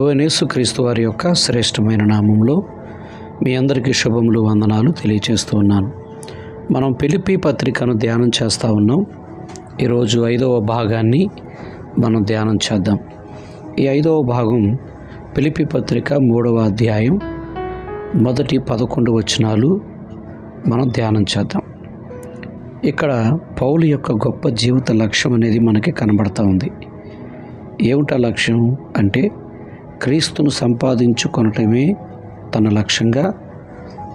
యేసుక్రీస్తు వారి యొక్క శ్రేష్టమైన నామంలో మీ అందరికీ శుభములు వందనాలు తెలియచేస్తూ ఉన్నాను. మనం ఫిలిప్పీ పత్రికను ధ్యానం చేస్తూ ఉన్నాం. ఈరోజు 5వ భాగాన్ని మనం ధ్యానం చేద్దాం. ఈ 5వ భాగం ఫిలిప్పీ పత్రిక 3వ అధ్యాయం మొదటి 11 వచనాలు మనం ధ్యానం చేద్దాం. ఇక్కడ పౌలు యొక్క గొప్ప జీవిత లక్ష్యం అనేది మనకి కనబడతా ఉంది. ఏమిటా లక్ష్యం అంటే క్రీస్తును సంపాదించుకొనటమే తన లక్ష్యంగా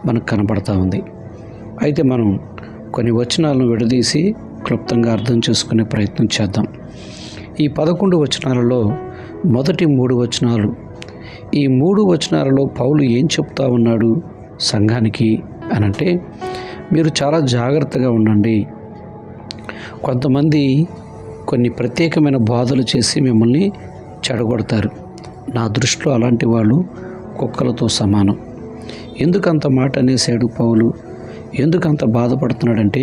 మనకు కనబడతా ఉంది. అయితే మనం కొన్ని వచనాలను విడదీసి క్లుప్తంగా అర్థం చేసుకునే ప్రయత్నం చేద్దాం. ఈ 11 వచనాలలో మొదటి 3 వచనాలు, ఈ 3 వచనాలలో పౌలు ఏం చెప్తా ఉన్నాడు సంఘానికి అనంటే, మీరు చాలా జాగ్రత్తగా ఉండండి. కొంతమంది కొన్ని ప్రత్యేకమైన బోధలు చేసి మిమ్మల్ని చెడగొడతారు. నా దృష్టిలో అలాంటి వాళ్ళు కుక్కలతో సమానం. ఎందుకంత మాట అనేసాడు పౌలు? ఎందుకంత బాధపడుతున్నాడంటే,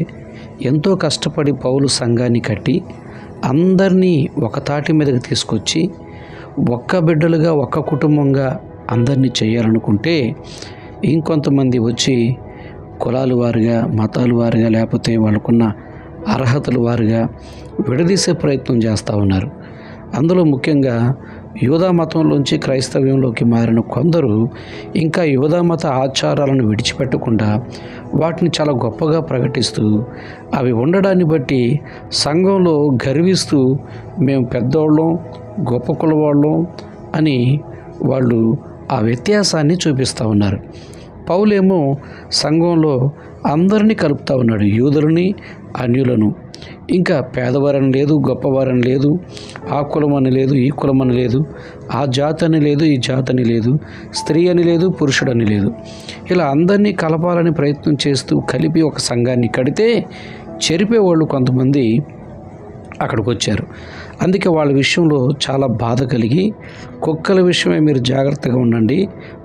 ఎంతో కష్టపడి పౌలు సంఘాన్ని కట్టి అందరినీ ఒక తాటి మీదకి తీసుకొచ్చి ఒక్క బిడ్డలుగా ఒక్క కుటుంబంగా అందరినీ చేయాలనుకుంటే, ఇంకొంతమంది వచ్చి కులాల వారిగా, మతాల వారిగా, లేకపోతే వాళ్ళకున్న అర్హతల వారిగా విడదీసే ప్రయత్నం చేస్తూ ఉన్నారు. అందులో ముఖ్యంగా యూదా మతంలోంచి క్రైస్తవ్యంలోకి మారిన కొందరు ఇంకా యూదా మత ఆచారాలను విడిచిపెట్టకుండా వాటిని చాలా గొప్పగా ప్రకటిస్తూ, అవి ఉండడాన్ని బట్టి సంఘంలో గర్విస్తూ మేము పెద్దవాళ్ళం, గొప్ప కులవాళ్ళం అని వాళ్ళు ఆ వ్యత్యాసాన్ని చూపిస్తూ ఉన్నారు. పౌలేమో సంఘంలో అందరినీ కలుపుతూ ఉన్నాడు, యూదులని, అన్యులను. ఇంకా పేదవారని లేదు, గొప్పవారని లేదు, ఆ కులం అని లేదు, ఈ కులం అని లేదు, ఆ జాతి అని లేదు, ఈ జాతి అని లేదు, స్త్రీ అని లేదు, పురుషుడని లేదు. ఇలా అందరినీ కలపాలని ప్రయత్నం చేస్తూ కలిపి ఒక సంఘాన్ని కడితే చెరిపేవాళ్ళు కొంతమంది అక్కడికి వచ్చారు. అందుకే వాళ్ళ విషయంలో చాలా బాధ కలిగి, కుక్కల విషయమే మీరు జాగ్రత్తగా ఉండండి,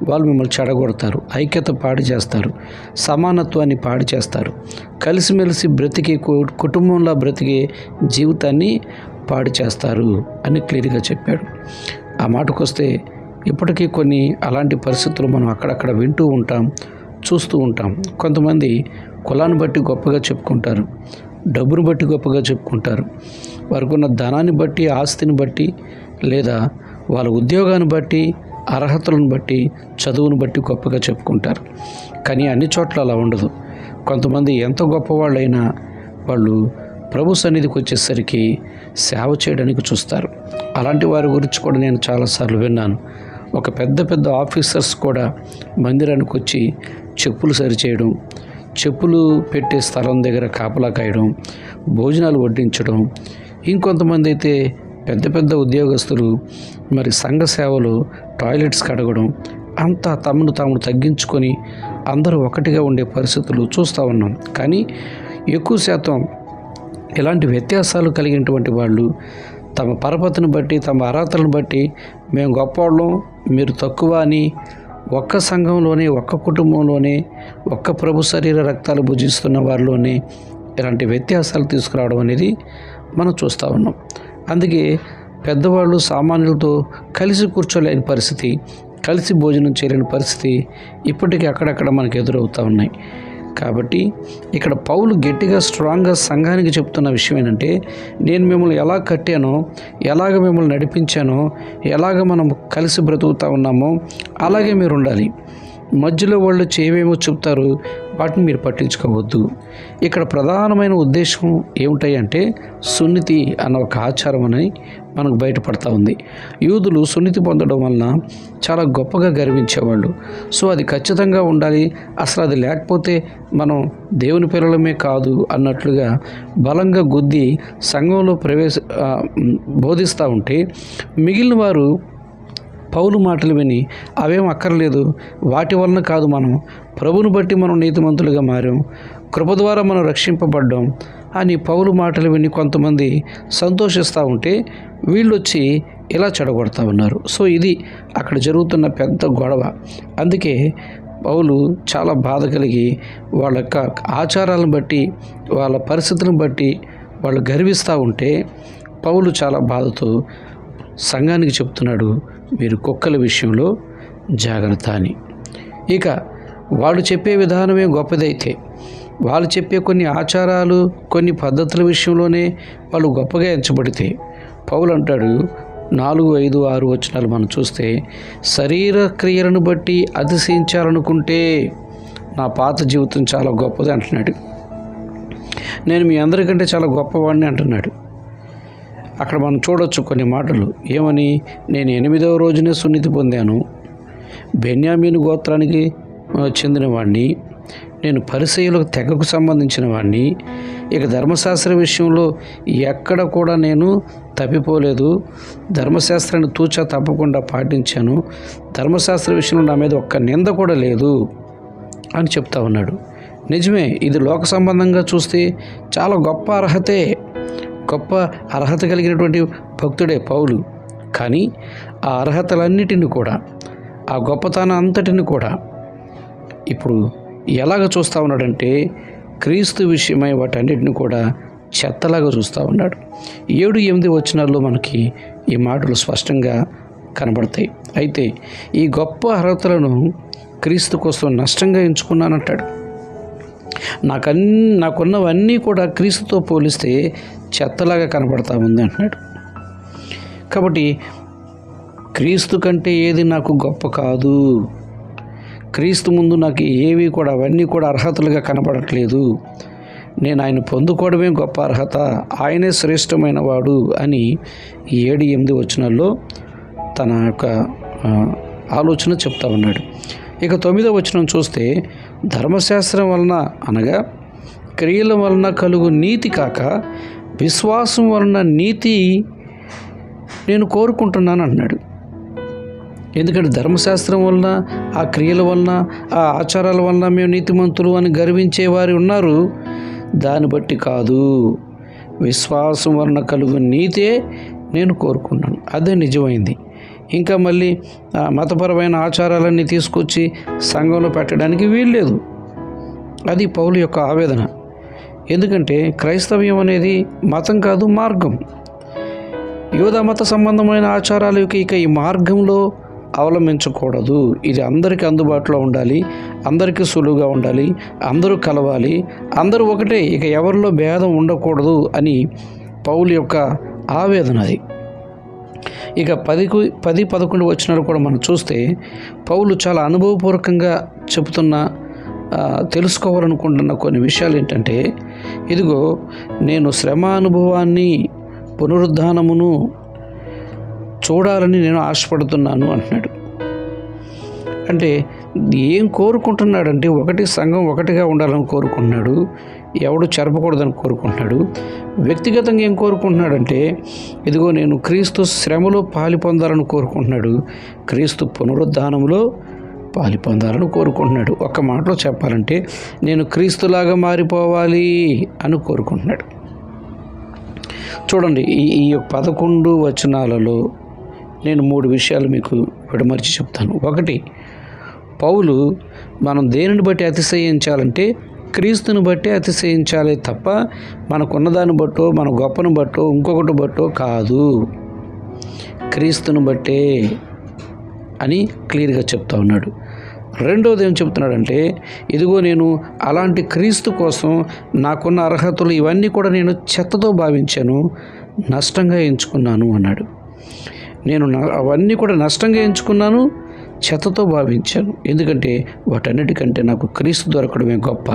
వాళ్ళు మిమ్మల్ని చెడగొడతారు, ఐక్యత పాడు చేస్తారు, సమానత్వాన్ని పాడు చేస్తారు, కలిసిమెలిసి బ్రతికే కుటుంబంలో బ్రతికే జీవితాన్ని పాడు చేస్తారు అని క్లియర్గా చెప్పాడు. ఆ మాటకు వస్తే ఇప్పటికీ కొన్ని అలాంటి పరిస్థితులు మనం అక్కడక్కడ వింటూ ఉంటాం, చూస్తూ ఉంటాం. కొంతమంది కులాన్ని బట్టి గొప్పగా చెప్పుకుంటారు, డబ్బును బట్టి గొప్పగా చెప్పుకుంటారు, వారికి ఉన్న ధనాన్ని బట్టి, ఆస్తిని బట్టి, లేదా వాళ్ళ ఉద్యోగాన్ని బట్టి, అర్హతలను బట్టి, చదువును బట్టి గొప్పగా చెప్పుకుంటారు. కానీ అన్ని చోట్ల అలా ఉండదు. కొంతమంది ఎంత గొప్పవాళ్ళైనా వాళ్ళు ప్రభు సన్నిధికి వచ్చేసరికి సేవ చేయడానికి చూస్తారు. అలాంటి వారి గురించి కూడా నేను చాలాసార్లు విన్నాను. ఒక పెద్ద పెద్ద ఆఫీసర్స్ కూడా మందిరానికి వచ్చి చెప్పులు సరిచేయడం, చెప్పులు పెట్టే స్థలం దగ్గర కాపలా కాయడం, భోజనాలు వడ్డించడం, ఇంకొంతమంది అయితే పెద్ద పెద్ద ఉద్యోగస్తులు మరి సంఘ సేవలు, టాయిలెట్స్ కడగడం, అంతా తమను తాము తగ్గించుకొని అందరూ ఒకటిగా ఉండే పరిస్థితులు చూస్తూ ఉన్నాం. కానీ ఎక్కువ శాతం ఇలాంటి వ్యత్యాసాలు కలిగినటువంటి వాళ్ళు తమ పరపతిని బట్టి, తమ అర్హతలను బట్టి మేము గొప్పవాళ్ళం, మీరు తక్కువ అని ఒక్క సంఘంలోనే, ఒక్క కుటుంబంలోనే, ఒక్క ప్రభు శరీర రక్తాలు భుజిస్తున్న వారిలోనే ఇలాంటి వ్యత్యాసాలు తీసుకురావడం అనేది మనం చూస్తూ ఉన్నాం. అందుకే పెద్దవాళ్ళు సామాన్యులతో కలిసి కూర్చోలేని పరిస్థితి, కలిసి భోజనం చేయలేని పరిస్థితి ఇప్పటికీ అక్కడక్కడ మనకు ఎదురవుతూ ఉన్నాయి. కాబట్టి ఇక్కడ పౌలు గట్టిగా స్ట్రాంగ్గా సంఘానికి చెప్తున్న విషయం ఏంటంటే, నేను మిమ్మల్ని ఎలా కట్టానో, ఎలాగ మిమ్మల్ని నడిపించానో, ఎలాగ మనం కలిసి బ్రతుకుతూ ఉన్నామో అలాగే మీరు ఉండాలి. మధ్యలో వాళ్ళు ఏమేమో చెప్తారు, వాటిని మీరు పట్టించుకోవద్దు. ఇక్కడ ప్రధానమైన ఉద్దేశం ఏమిటంటే సున్నితి అన్న ఒక ఆచారం అని మనకు బయటపడతా ఉంది. యూదులు సున్నితి పొందడం వలన చాలా గొప్పగా గర్వించేవాళ్ళు. సో అది ఖచ్చితంగా ఉండాలి, అసలు అది లేకపోతే మనం దేవుని పిల్లలమే కాదు అన్నట్లుగా బలంగా గుద్ది సంఘంలో బోధిస్తూ ఉంటే, మిగిలిన వారు పౌలు మాటలు విని అవేం అక్కర్లేదు, వాటి వలన కాదు, మనం ప్రభుని బట్టి మనం నీతిమంతులుగా మారాం, కృప ద్వారా మనం రక్షింపబడ్డాం అని పౌలు మాటలు విని కొంతమంది సంతోషిస్తూ ఉంటే వీళ్ళు వచ్చి ఇలా చెడగొడతా ఉన్నారు. సో ఇది అక్కడ జరుగుతున్న పెద్ద గొడవ. అందుకే పౌలు చాలా బాధ కలిగి వాళ్ళ యొక్క ఆచారాలను బట్టి, వాళ్ళ పరిస్థితులను బట్టి వాళ్ళు గర్విస్తూ ఉంటే పౌలు చాలా బాధతో సంఘానికి చెప్తున్నాడు, మీరు కుక్కల విషయంలో జాగ్రత్త అని. ఇక వాళ్ళు చెప్పే విధానమే గొప్పదైతే, వాళ్ళు చెప్పే కొన్ని ఆచారాలు, కొన్ని పద్ధతుల విషయంలోనే వాళ్ళు గొప్పగా ఎంచబడితే, పౌలు అంటాడు 4, 5, 6 వచనాలు మనం చూస్తే, శరీర క్రియలను బట్టి అతిశయించాలనుకుంటే నా పాత జీవితం చాలా గొప్పది అంటున్నాడు. నేను మీ అందరికంటే చాలా గొప్పవాడిని అంటున్నాడు. అక్కడ మనం చూడవచ్చు కొన్ని మాటలు. ఏమని? నేను 8వ రోజునే సున్నతి పొందాను, బెన్యామీను గోత్రానికి చెందినవాడిని, నేను పరిసయ్యుల తెగకు సంబంధించిన వాడిని, ఇక ధర్మశాస్త్ర విషయంలో ఎక్కడ కూడా నేను తప్పిపోలేదు, ధర్మశాస్త్రాన్ని తూచా తప్పకుండా పాటించాను, ధర్మశాస్త్ర విషయంలో నా మీద ఒక్క నింద కూడా లేదు అని చెప్తా ఉన్నాడు. నిజమే, ఇది లోక సంబంధంగా చూస్తే చాలా గొప్ప అర్హత కలిగినటువంటి భక్తుడే పౌలు. కానీ ఆ అర్హతలన్నిటిని కూడా, ఆ గొప్పతనం అంతటిని కూడా ఇప్పుడు ఎలాగ చూస్తూ ఉన్నాడంటే, క్రీస్తు విషయమై వాటన్నిటిని కూడా చెత్తలాగా చూస్తూ ఉన్నాడు. 7, 8 వచనాల్లో మనకి ఈ మాటలు స్పష్టంగా కనబడతాయి. అయితే ఈ గొప్ప అర్హతలను క్రీస్తు కోసం నష్టంగా ఎంచుకున్నానంటాడు. నాకున్నవన్నీ కూడా క్రీస్తుతో పోలిస్తే చెత్తలాగా కనబడతా ఉంది అంటున్నాడు. కాబట్టి క్రీస్తు కంటే ఏది నాకు గొప్ప కాదు, క్రీస్తు ముందు నాకు ఏవి కూడా, అవన్నీ కూడా అర్హతలుగా కనబడట్లేదు, నేను ఆయన పొందుకోవడమే గొప్ప అర్హత, ఆయనే శ్రేష్టమైన వాడు అని 7, 8 వచనాల్లో తన యొక్క ఆలోచన చెప్తా ఉన్నాడు. ఇక 9వ వచనం చూస్తే, ధర్మశాస్త్రం వలన అనగా క్రియల వలన కలుగు నీతి కాక విశ్వాసం వలన నీతి నేను కోరుకుంటున్నాను అన్నాడు. ఎందుకంటే ధర్మశాస్త్రం వలన, ఆ క్రియల వలన, ఆ ఆచారాల వలన మేము నీతిమంతులు అని గర్వించేవారు ఉన్నారు, దాన్ని బట్టి కాదు, విశ్వాసం వలన కలుగు నీతే నేను కోరుకున్నాను. అదే నిజమైంది. ఇంకా మళ్ళీ మతపరమైన ఆచారాలన్నీ తీసుకొచ్చి సంఘంలో పెట్టడానికి వీల్లేదు. అది పౌలు యొక్క ఆవేదన. ఎందుకంటే క్రైస్తవ్యం అనేది మతం కాదు, మార్గం. యూదా మత సంబంధమైన ఆచారాలు ఇక ఈ మార్గంలో అవలంబించకూడదు. ఇది అందరికీ అందుబాటులో ఉండాలి, అందరికీ సులువుగా ఉండాలి, అందరూ కలవాలి, అందరూ ఒకటే, ఇక ఎవరిలో భేదం ఉండకూడదు అని పౌలు యొక్క ఆవేదన అది. ఇక 10, 11 వచనాలు కూడా మనం చూస్తే, పౌలు చాలా అనుభవపూర్వకంగా చెబుతున్న, తెలుసుకోవాలనుకుంటున్న కొన్ని విషయాలు ఏంటంటే, ఇదిగో నేను శ్రమ అనుభవాన్ని, పునరుద్ధానమును చూడాలని నేను ఆశపడుతున్నాను అంటున్నాడు. అంటే ఏం కోరుకుంటున్నాడంటే, ఒకటి సంఘం ఒకటిగా ఉండాలని కోరుకుంటున్నాడు, ఎవడు చెరపకూడదని కోరుకుంటున్నాడు. వ్యక్తిగతంగా ఏం కోరుకుంటున్నాడంటే, ఇదిగో నేను క్రీస్తు శ్రమలో పాలి పొందాలని కోరుకుంటున్నాడు, క్రీస్తు పునరుద్ధానంలో పాలి పొందాలని కోరుకుంటున్నాడు. ఒక్క మాటలో చెప్పాలంటే, నేను క్రీస్తులాగా మారిపోవాలి అని కోరుకుంటున్నాడు. చూడండి, ఈ 11 వచనాలలో నేను 3 విషయాలు మీకు విడమర్చి చెప్తాను. ఒకటి, పౌలు మనం దేనిని బట్టి అతిశయించాలంటే క్రీస్తుని బట్టి అతిశయించాలి తప్ప మనకున్నదాన్ని బట్టో, మన గొప్పను బట్టో, ఇంకొకటి బట్టో కాదు, క్రీస్తుని బట్టే అని క్లియర్గా చెప్తా ఉన్నాడు. రెండోది ఏం చెప్తున్నాడంటే, ఇదిగో నేను అలాంటి క్రీస్తు కోసం నాకున్న అర్హతలు ఇవన్నీ కూడా నేను చెత్తతో భావించాను, నష్టంగా ఎంచుకున్నాను అన్నాడు. నేను అవన్నీ కూడా నష్టంగా ఎంచుకున్నాను, చెత్తతో భావించాను. ఎందుకంటే వాటన్నిటికంటే నాకు క్రీస్తు దొరకడమే గొప్ప,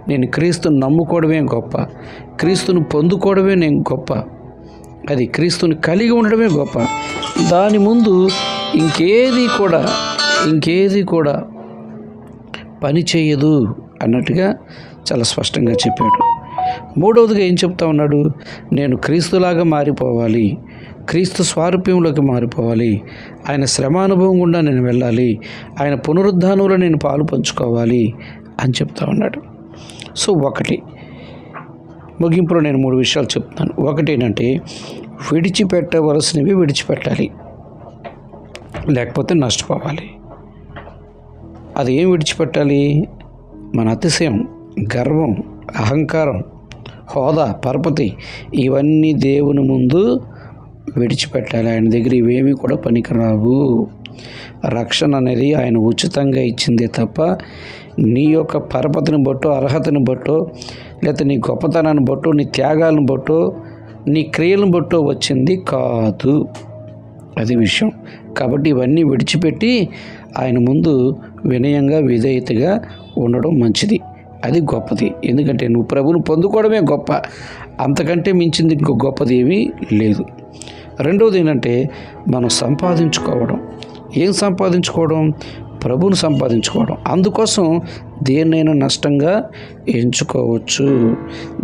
నేను క్రీస్తుని నమ్ముకోవడమే గొప్ప, క్రీస్తుని పొందుకోవడమే నేను గొప్ప, అది క్రీస్తుని కలిగి ఉండడమే గొప్ప. దాని ముందు ఇంకేది కూడా పని చేయదు అన్నట్టుగా చాలా స్పష్టంగా చెప్పాడు. మూడవదిగా ఏం చెప్తా ఉన్నాడు, నేను క్రీస్తులాగా మారిపోవాలి, క్రీస్తు స్వారూప్యంలోకి మారిపోవాలి, ఆయన శ్రమానుభవం గుండా నేను వెళ్ళాలి, ఆయన పునరుద్ధానంలో నేను పాలు పంచుకోవాలి అని చెప్తా ఉన్నాడు. సో ఒకటి, ముగింపులో నేను 3 విషయాలు చెప్తాను. ఒకటి ఏంటంటే, విడిచిపెట్టవలసినవి విడిచిపెట్టాలి, లేకపోతే నష్టపోవాలి. అది ఏం విడిచిపెట్టాలి? మన అతిశయం, గర్వం, అహంకారం, హోదా, పరపతి, ఇవన్నీ దేవుని ముందు విడిచిపెట్టాలి. ఆయన దగ్గర ఇవేమీ కూడా పనికిరావు. రక్షణ అనేది ఆయన ఉచితంగా ఇచ్చిందే తప్ప నీ యొక్క పరపతిని బట్టో, అర్హతని బట్టో, లేకపోతే నీ గొప్పతనాన్ని బట్టో, నీ త్యాగాలను బట్టో, నీ క్రియలను బట్టో వచ్చింది కాదు. అది విషయం. కాబట్టి ఇవన్నీ విడిచిపెట్టి ఆయన ముందు వినయంగా, విధేయతగా ఉండడం మంచిది. అది గొప్పది. ఎందుకంటే నువ్వు ప్రభువును పొందుకోవడమే గొప్ప. అంతకంటే మించింది ఇంకో గొప్పది ఏమీ లేదు. రెండవది ఏంటంటే మనం సంపాదించుకోవడం. ఏం సంపాదించుకోవడం? ప్రభువును సంపాదించుకోవడం. అందుకోసం దేన్నైనా నష్టంగా ఎంచుకోవచ్చు.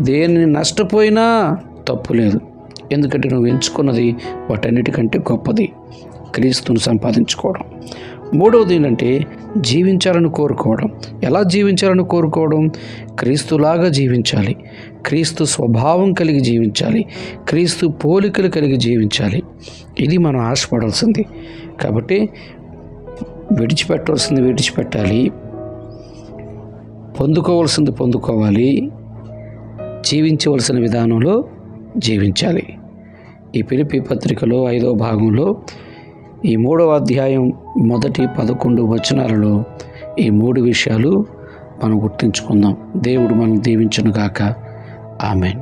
దేన్ని నష్టపోయినా తప్పు లేదు. ఎందుకంటే నువ్వు ఎంచుకున్నది వాటన్నిటికంటే గొప్పది, క్రీస్తును సంపాదించుకోవడం. మూడవది ఏంటంటే జీవించాలని కోరుకోవడం. ఎలా జీవించాలని కోరుకోవడం? క్రీస్తులాగా జీవించాలి, క్రీస్తు స్వభావం కలిగి జీవించాలి, క్రీస్తు పోలికలు కలిగి జీవించాలి. ఇది మనం ఆశపడాల్సింది. కాబట్టి విడిచిపెట్టవలసింది విడిచిపెట్టాలి, పొందుకోవాల్సింది పొందుకోవాలి, జీవించవలసిన విధానంలో జీవించాలి. ఈ ఫిలిప్పీ పత్రికలో 5వ భాగంలో ఈ 3వ అధ్యాయం మొదటి 11 వచనాలలో ఈ 3 విషయాలు మనం గుర్తుంచుకుందాం. దేవుడు మనల్ని దీవించును గాక. ఆమేన్.